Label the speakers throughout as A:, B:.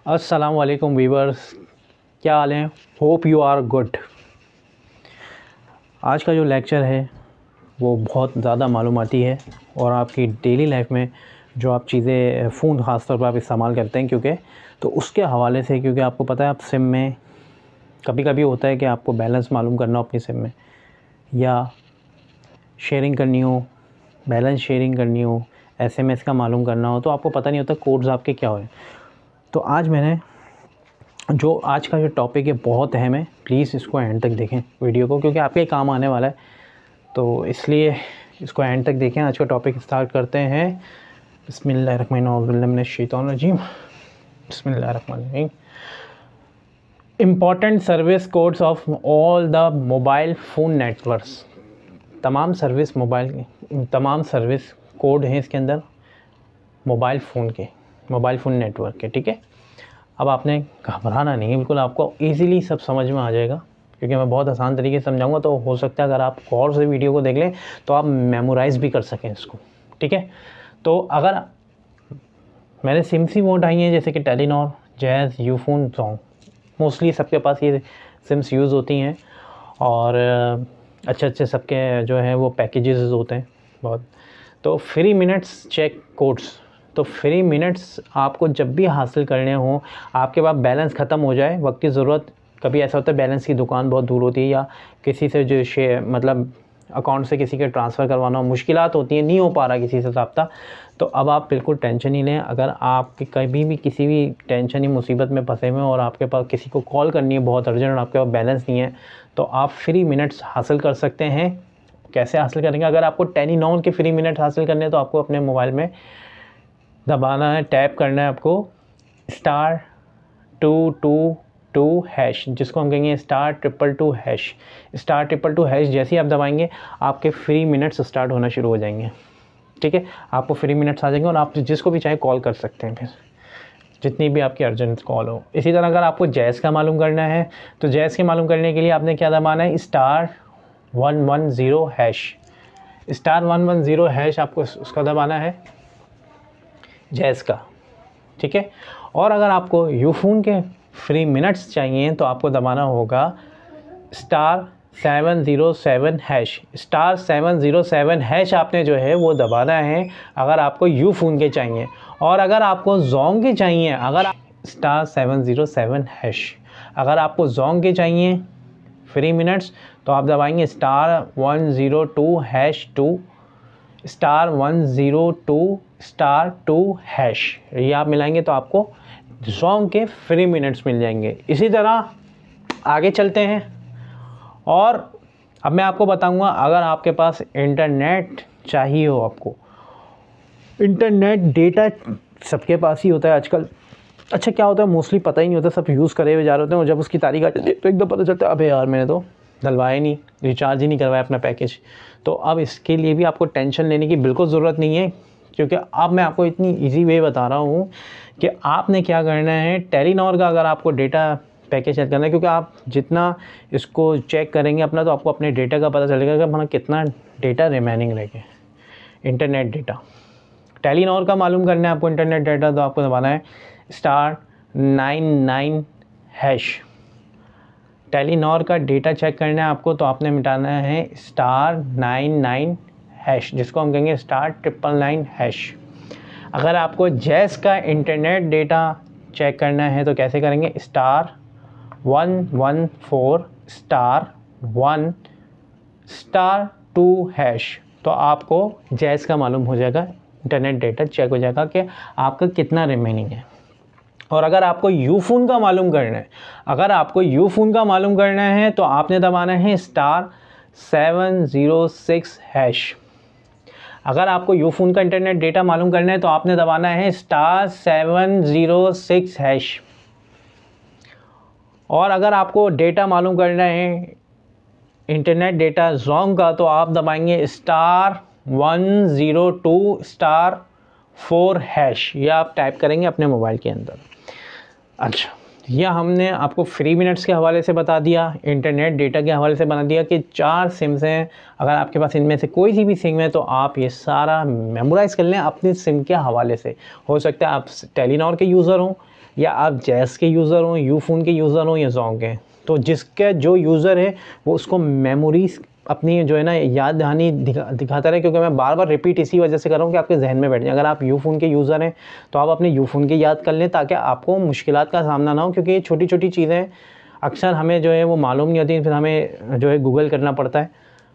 A: अस्सलाम वालेकुम वीवर्स, क्या हाल है? Hope you are good. आज का जो लेक्चर है वो बहुत ज़्यादा मालूमाती है और आपकी डेली लाइफ में जो आप चीज़ें फ़ोन ख़ास तौर पर आप इस्तेमाल करते हैं तो उसके हवाले से, क्योंकि आपको पता है आप सिम में कभी कभी होता है कि आपको बैलेंस मालूम करना हो अपनी सिम में, या शेयरिंग करनी हो, बैलेंस शेयरिंग करनी हो, SMS का मालूम करना हो, तो आपको पता नहीं होता कोड्स आपके क्या हुए। तो आज का जो टॉपिक है बहुत अहम है, प्लीज़ इसको एंड तक देखें वीडियो को, क्योंकि आपके काम आने वाला है, तो इसलिए इसको एंड तक देखें। आज का टॉपिक स्टार्ट करते हैं। बिस्मिल्लाहिर्रहमानिर्रहीम। बिस्मिल्लाहिर्रहमानिर्रहीम। Important service codes of all the mobile phone networks. तमाम सर्विस कोड हैं इसके अंदर मोबाइल फ़ोन नेटवर्क के, ठीक है। अब आपने घबराना नहीं है, बिल्कुल आपको इजीली सब समझ में आ जाएगा, क्योंकि मैं बहुत आसान तरीके से समझाऊंगा। तो हो सकता है अगर आप गौर से वीडियो को देख लें तो आप मेमोराइज़ भी कर सकें इसको, ठीक है। तो अगर मैंने सिम्स ही वो उठाई हैं, जैसे कि Telenor, jazz, Ufone, Jong, mostly सबके पास ये सिम्स यूज़ होती हैं और अच्छे सबके जो है वो पैकेजेस होते हैं बहुत। तो फ्री मिनट्स चेक कोड्स, तो फ्री मिनट्स आपको जब भी हासिल करने हो, आपके पास बैलेंस ख़त्म हो जाए, वक्त की ज़रूरत, कभी ऐसा होता है बैलेंस की दुकान बहुत दूर होती है, या किसी से जो मतलब अकाउंट से किसी के ट्रांसफ़र करवाना मुश्किलात होती हैं, नहीं हो पा रहा किसी से रब्ता, तो अब आप बिल्कुल टेंशन नहीं लें। अगर आपके कभी भी किसी भी टेंशन या मुसीबत में फंसे हुए और आपके पास किसी को कॉल करनी है बहुत अर्जेंट और आपके पास बैलेंस नहीं है, तो आप फ्री मिनट्स हासिल कर सकते हैं। कैसे हासिल करेंगे? अगर आपको टेलीनॉर के फ्री मिनट हासिल करने हैं तो आपको अपने मोबाइल में दबाना है, टैप करना है आपको *222#, जिसको हम कहेंगे *222#। *222# जैसे ही आप दबाएंगे आपके फ्री मिनट्स स्टार्ट होना शुरू हो जाएंगे, ठीक है। आपको फ्री मिनट्स आ जाएंगे और आप जिसको भी चाहे कॉल कर सकते हैं, फिर जितनी भी आपकी अर्जेंट कॉल हो। इसी तरह अगर आपको जैज़ का मालूम करना है तो जैज़ के मालूम करने के लिए आपने क्या दबाना है? *110#। *110# आपको उसका दबाना है, जैज़ का, ठीक है। और अगर आपको यूफोन के फ्री मिनट्स चाहिए तो आपको दबाना होगा *707#। *707# आपने जो है वो दबाना है अगर आपको यूफोन के चाहिए। और अगर आपको जोंग के चाहिए, अगर *707#। अगर आपको जोंग के चाहिए फ्री मिनट्स तो आप दबाएंगे *102#2, *102*2#। ये आप मिलाएंगे तो आपको जोंग के फ्री मिनट्स मिल जाएंगे। इसी तरह आगे चलते हैं और अब मैं आपको बताऊंगा, अगर आपके पास इंटरनेट चाहिए हो, आपको इंटरनेट डेटा सबके पास ही होता है आजकल। अच्छा, क्या होता है मोस्टली पता ही नहीं होता, सब यूज़ करे हुए जा रहे होते हैं और जब उसकी तारीख आ जाती है तो एकदम पता चलता है अबे यार मैंने तो डलवाया नहीं, रिचार्ज ही नहीं करवाया अपना पैकेज। तो अब इसके लिए भी आपको टेंशन लेने की बिल्कुल ज़रूरत नहीं है, क्योंकि अब मैं आपको इतनी इजी वे बता रहा हूँ कि आपने क्या करना है। टेलीनॉर का अगर आपको डेटा पैकेज सेट करना है, क्योंकि आप जितना इसको चेक करेंगे अपना, तो आपको अपने डेटा का पता चलेगा कि अपना कितना डेटा रिमेनिंग रह गया, इंटरनेट डेटा। टेलीनॉर का मालूम करना है आपको इंटरनेट डेटा, तो आपको दबाना है *99#। टेलीनॉर का डेटा चेक करना है आपको, तो आपने मिटाना है *99#, जिसको हम कहेंगे *999#। अगर आपको जैज़ का इंटरनेट डेटा चेक करना है तो कैसे करेंगे? *114*1*2#। तो आपको जैज़ का मालूम हो जाएगा, इंटरनेट डेटा चेक हो जाएगा कि आपका कितना रिमेनिंग है। और अगर आपको यूफोन का मालूम करना है, तो आपने दबाना है *706#। अगर आपको यूफोन का इंटरनेट डेटा मालूम करना है तो आपने दबाना है *706#। और अगर आपको डेटा मालूम करना है इंटरनेट डेटा जोंग का, तो आप दबाएंगे *102*4#। यह आप टाइप करेंगे अपने मोबाइल के अंदर। अच्छा, यह हमने आपको फ्री मिनट्स के हवाले से बता दिया, इंटरनेट डेटा के हवाले से बता दिया कि 4 सिम्स हैं। अगर आपके पास इनमें से कोई सी भी सिम है तो आप ये सारा मेमोराइज़ कर लें अपनी सिम के हवाले से। हो सकता है आप टेलीनॉर के यूज़र हों या आप जैज़ के यूज़र हों, यूफोन के यूज़र हों या जोंग के, तो जिसके जो यूज़र है वो उसको मेमोरीज अपनी जो है ना याद दहानी दिखाता रहे, क्योंकि मैं बार बार रिपीट इसी वजह से कर रहा हूँ कि आपके जहन में बैठ जाए। अगर आप यूफोन के यूज़र हैं तो आप अपने यूफोन के याद कर लें, ताकि आपको मुश्किलात का सामना ना हो, क्योंकि ये छोटी छोटी चीज़ें अक्सर हमें जो है वो मालूम नहीं होती, फिर हमें जो है गूगल करना पड़ता है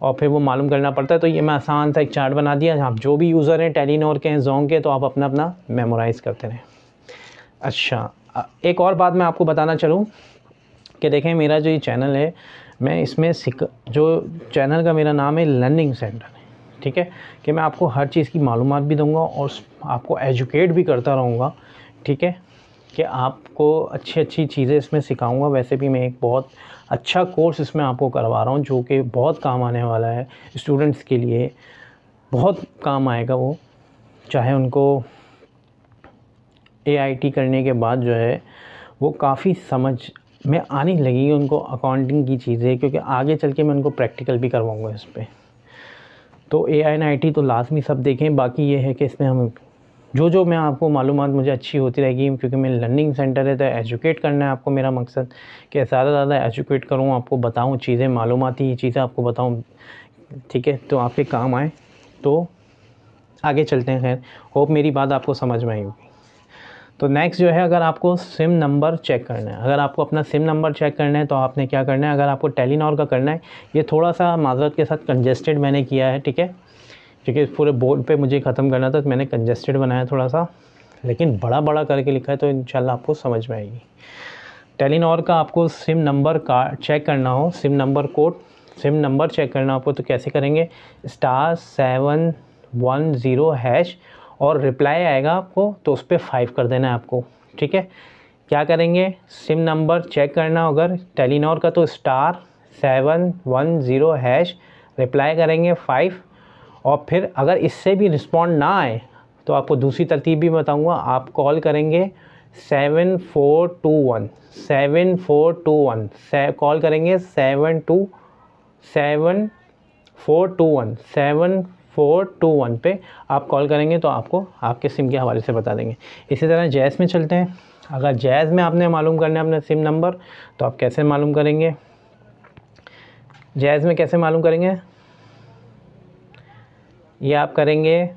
A: और फिर वो मालूम करना पड़ता है। तो ये मैं आसान सा एक चार्ट बना दिया, आप जो भी यूज़र हैं टेलीनॉर के हैं, जोंग के, तो आप अपना अपना मेमोराइज़ करते रहें। अच्छा, एक और बात मैं आपको बताना चलूँ कि देखें, मेरा जो ये चैनल है, मैं इसमें जो चैनल का मेरा नाम है लर्निंग सेंटर है, ठीक है, कि मैं आपको हर चीज़ की मालूमात भी दूंगा और आपको एजुकेट भी करता रहूँगा, ठीक है, कि आपको अच्छी अच्छी चीज़ें इसमें सिखाऊंगा। वैसे भी मैं एक बहुत अच्छा कोर्स इसमें आपको करवा रहा हूँ जो कि बहुत काम आने वाला है स्टूडेंट्स के लिए, बहुत काम आएगा वो, चाहे उनको AIT करने के बाद जो है वो काफ़ी समझ में आने लगी उनको अकाउंटिंग की चीज़ें, क्योंकि आगे चल के मैं उनको प्रैक्टिकल भी करवाऊँगा इस पर। तो AIT तो लाजमी सब देखें। बाकी ये है कि इसमें हम जो मैं आपको मालूमात मुझे अच्छी होती रहेगी, क्योंकि मैं लर्निंग सेंटर है तो एजुकेट करना है आपको, मेरा मकसद कि ज़्यादा ज़्यादा एजुकेट करूँ, आपको बताऊँ चीज़ें, मालूमाती चीज़ें आपको बताऊँ, ठीक है, तो आपके काम आए। तो आगे चलते हैं। खैर, होप मेरी बात आपको समझ में आई होगी। तो नेक्स्ट जो है, अगर आपको सिम नंबर चेक करना है, अगर आपको अपना सिम नंबर चेक करना है तो आपने क्या करना है, अगर आपको टेलीनॉर का करना है, ये थोड़ा सा माजरत के साथ कंजेस्टेड मैंने किया है, ठीक है, क्योंकि पूरे बोर्ड पे मुझे ख़त्म करना था तो मैंने कंजेस्टेड बनाया थोड़ा सा, लेकिन बड़ा बड़ा करके लिखा है तो इंशाल्लाह आपको समझ में आएगी। टेलीनॉर का आपको सिम नंबर का चेक करना हो, SIM number code, SIM number check करना आपको, तो कैसे करेंगे, *710# और रिप्लाई आएगा आपको, तो उस पर 5 कर देना है आपको, ठीक है। क्या करेंगे, सिम नंबर चेक करना अगर टेलीनॉर का तो *710# रिप्लाई करेंगे 5, और फिर अगर इससे भी रिस्पॉन्ड ना आए तो आपको दूसरी तरतीब भी बताऊंगा, आप कॉल करेंगे 7421 कॉल करेंगे 7421 पे आप कॉल करेंगे तो आपको आपके सिम के हवाले से बता देंगे। इसी तरह जैज़ में चलते हैं। अगर जैज़ में आपने मालूम करना है अपना सिम नंबर, तो आप कैसे मालूम करेंगे, जैज़ में कैसे मालूम करेंगे, ये आप करेंगे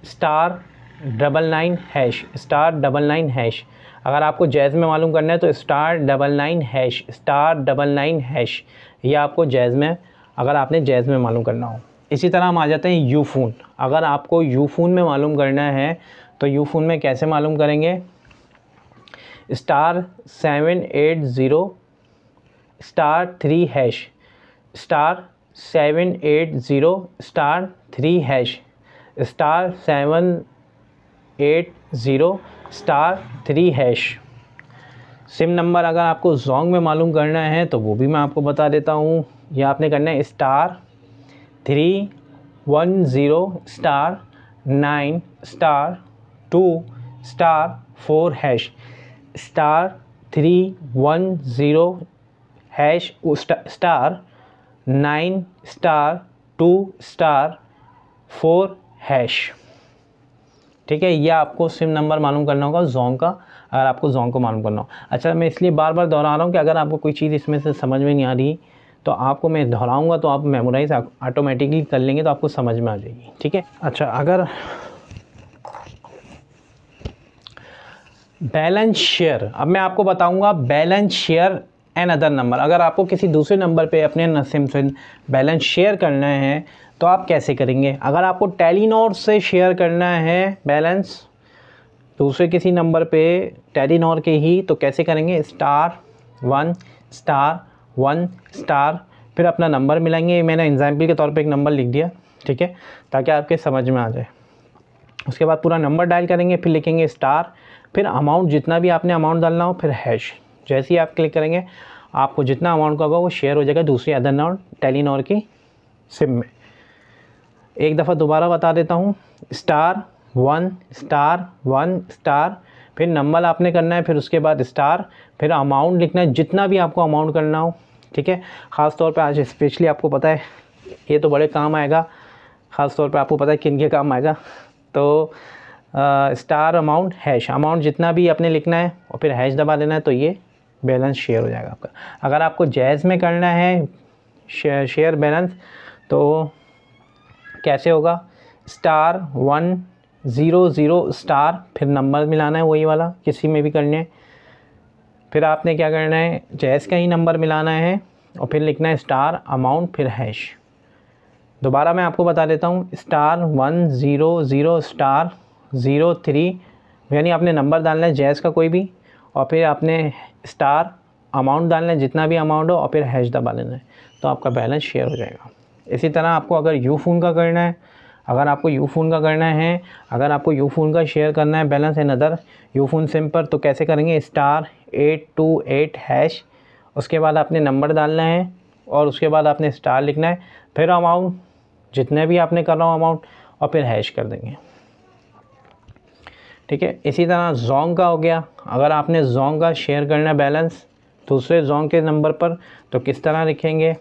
A: *99#, अगर आपको जैज़ में मालूम करना है तो *99#, ये आपको जैज़ में, अगर आपने जैज़ में मालूम करना हो। इसी तरह हम आ जाते हैं यूफोन। अगर आपको यूफोन में मालूम करना है तो यूफोन में कैसे मालूम करेंगे, *780*3#, *780*3#, *780*3#। सिम नंबर अगर आपको जोंग में मालूम करना है तो वो भी मैं आपको बता देता हूँ। यह आपने करना है *310*9*2*4#, *310#9*2*4#, ठीक है। ये आपको सिम नंबर मालूम करना होगा जोंग का, अगर आपको जोंग को मालूम करना हो। अच्छा, मैं इसलिए बार बार दोहरा रहा हूँ कि अगर आपको कोई चीज़ इसमें से समझ में नहीं आ रही तो आपको मैं दोहराऊँगा तो आप मेमोराइज ऑटोमेटिकली कर लेंगे, तो आपको समझ में आ जाएगी, ठीक है। अच्छा, अगर बैलेंस शेयर, अब मैं आपको बताऊंगा balance share another number. अगर आपको किसी दूसरे नंबर पे अपने सिम से बैलेंस शेयर करना है तो आप कैसे करेंगे। अगर आपको टेलीनॉर से शेयर करना है बैलेंस दूसरे किसी नंबर पे, टेलीनॉर के ही, तो कैसे करेंगे, *1*1*, फिर अपना नंबर मिलाएंगे। मैंने एग्जाम्पल के तौर पे एक नंबर लिख दिया, ठीक है, ताकि आपके समझ में आ जाए। उसके बाद पूरा नंबर डायल करेंगे, फिर लिखेंगे स्टार, फिर अमाउंट, जितना भी आपने अमाउंट डालना हो, फिर हैश। जैसे ही आप क्लिक करेंगे आपको जितना अमाउंट का होगा वो शेयर हो जाएगा दूसरी अदर नॉन टेलीनॉर की सिम में। एक दफ़ा दोबारा बता देता हूँ, *1*1*, फिर नंबर आपने करना है, फिर उसके बाद स्टार, फिर अमाउंट लिखना है जितना भी आपको अमाउंट करना हो, ठीक है। ख़ास तौर पे आज स्पेशली आपको पता है ये तो बड़े काम आएगा, ख़ास तौर पे आपको पता है किन के काम आएगा। तो स्टार अमाउंट हैश, अमाउंट जितना भी आपने लिखना है और फिर हैश दबा देना है, तो ये बैलेंस शेयर हो जाएगा आपका। अगर आपको जैज़ में करना है शेयर बैलेंस तो कैसे होगा, *100 स्टार, फिर नंबर मिलाना है वही वाला, किसी में भी करने है। फिर आपने क्या करना है, जैज़ का ही नंबर मिलाना है और फिर लिखना है स्टार अमाउंट फिर हैश। दोबारा मैं आपको बता देता हूँ, *100 स्टार 03, यानी आपने नंबर डालना है जैज़ का कोई भी, और फिर आपने स्टार अमाउंट डालना है जितना भी अमाउंट हो, और फिर हैश दबा लेना है, तो आपका बैलेंस शेयर हो जाएगा। इसी तरह आपको अगर यूफोन का करना है, अगर आपको यूफोन का शेयर करना है balance in other Ufone SIM पर, तो कैसे करेंगे, *828 हैश, उसके बाद आपने नंबर डालना है और उसके बाद आपने स्टार लिखना है, फिर अमाउंट जितने भी आपने कर रहा हो अमाउंट, और फिर हैश कर देंगे। ठीक है। इसी तरह जोंग का हो गया, अगर आपने जोंग का शेयर करना है बैलेंस दूसरे जोंग के नंबर पर, तो किस तरह लिखेंगे,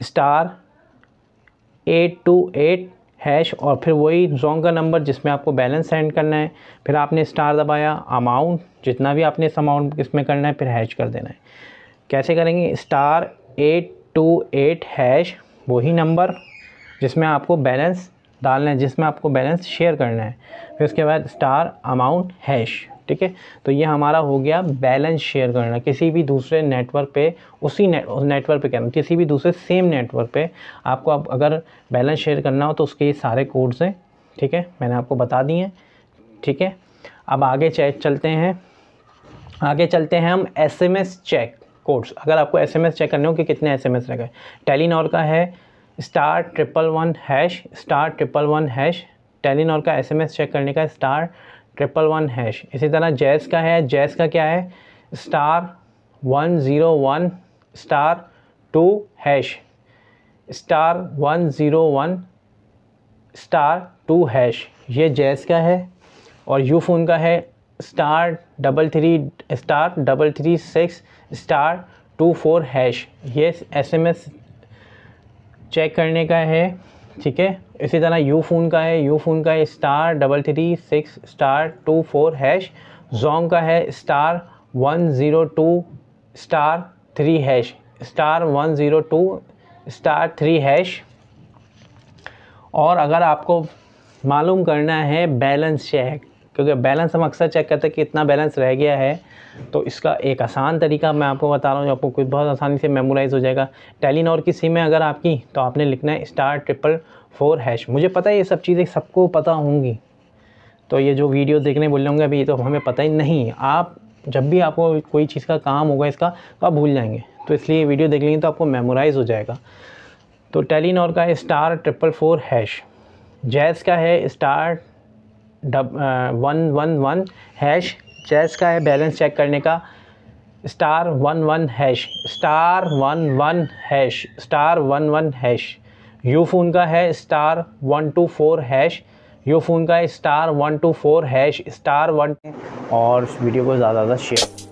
A: *828 हैश और फिर वही जोंग का नंबर जिसमें आपको बैलेंस सेंड करना है, फिर आपने स्टार दबाया, अमाउंट जितना भी आपने इस अमाउंट इसमें करना है, फिर हैश कर देना है। कैसे करेंगे, *828 हैश, वही नंबर जिसमें आपको बैलेंस डालना है, जिसमें आपको बैलेंस शेयर करना है, फिर उसके बाद स्टार अमाउंट हैश। ठीक है। तो ये हमारा हो गया बैलेंस शेयर करना किसी भी दूसरे नेटवर्क पे, उसी नेटवर्क पे, कहना किसी भी दूसरे सेम नेटवर्क पे आपको अगर बैलेंस शेयर करना हो तो उसके ये सारे कोड्स हैं। ठीक है, मैंने आपको बता दिए हैं। ठीक है, अब आगे चलते हैं हम SMS चेक कोड्स। अगर आपको SMS चेक करने हो कि कितने SMS रह गए, टेलीनॉर का है *111 हैश, *111 हैश, टेलीनॉर का SMS चेक करने का *111 हैश। इसी तरह जैज़ का है, जैज़ का क्या है, *101 *2 हैश, *101 *2 हैश, ये जैज़ का है। और यूफोन का है *336 *24 हैश, ये SMS चेक करने का है। ठीक है। इसी तरह यूफोन का है *336 *24 हैश, जोंग का है *102 *3 हैश, *102 *3 हैश। और अगर आपको मालूम करना है बैलेंस चेक, क्योंकि बैलेंस हम अक्सर चेक करते हैं कि इतना बैलेंस रह गया है, तो इसका एक आसान तरीका मैं आपको बता रहा हूँ जो आपको कुछ बहुत आसानी से मेमोराइज़ हो जाएगा। टेलीनॉर की सिम है अगर आपकी, तो आपने लिखना है *444 हैश। मुझे पता है ये सब चीज़ें सबको पता होंगी, तो ये जो वीडियो देखने बोल रहे होंगे अभी, ये तो हमें पता ही नहीं। आप जब भी आपको कोई चीज़ का काम होगा इसका, तो आप भूल जाएंगे, तो इसलिए वीडियो देख लेंगे तो आपको मेमोराइज़ हो जाएगा। तो टेलीनॉर का है *444 हैश, जैज़ का है *111 हैश, जैज़ का है बैलेंस चेक करने का *11 हैश, *11 हैश, *11 हैश। यूफोन का है *124 हैश, यूफोन का है *124 हैश *1। और वीडियो को ज़्यादा शेयर